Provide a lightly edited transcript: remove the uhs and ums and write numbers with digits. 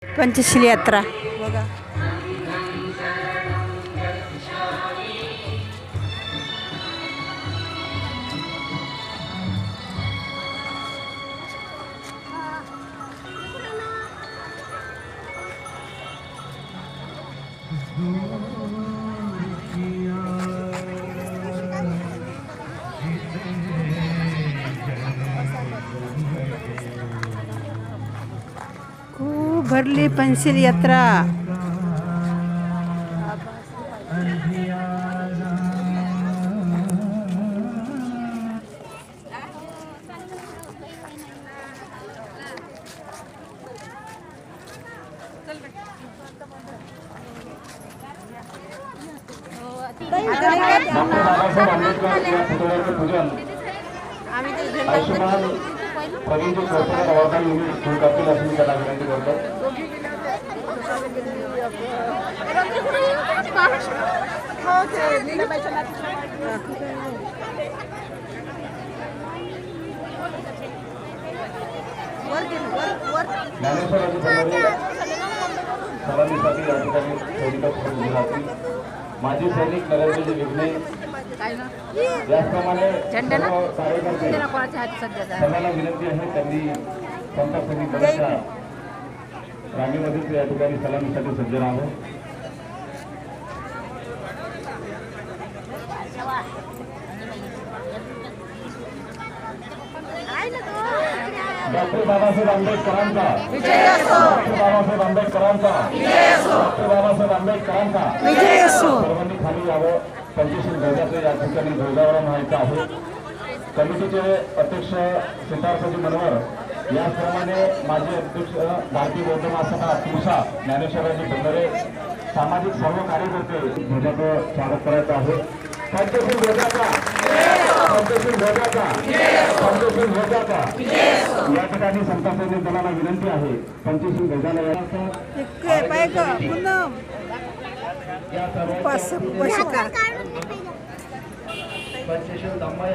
पंचशील यात्रा बघा. खूप भरली पंचशील यात्रा. माजी सैनिक नरेंद्रजी विघ्ने याचप्रमाणे सर्वांना विनंती आहे त्यांनी संत सैनिक दलाच्या रांगेमध्ये या ठिकाणी सलामीसाठी सज्ज राहावं. डॉक्टर बाबासाहेब आंबेडकरांचा विजय असो. डॉक्टर बाबासाहेब आंबेडकरांचा विजय असो. डॉक्टर बाबासाहेब आंबेडकरांचा विजय असो. सर्वांनी खाली यावं. पंचशील ध्वजाचं या ठिकाणी ध्वजारोहण व्हायचं आहे. कमिटीचे अध्यक्ष सिद्धार्थजी मनवर याचप्रमाणे माजी अध्यक्ष भारतीय बौद्ध महासभा तुळसा ज्ञानेश्वराजी बंदरे सामाजिक सर्व कार्यकर्ते ध्वजाचं स्वागत करायचं आहे. पंचशील ध्वजाचा पंचशील ध्वजाचा पंचशील ध्वजाचा या ठिकाणी संत सैनिक दलाला विनंती आहे. पंचशील ध्वजाला या सर्व पंचशील धम्मा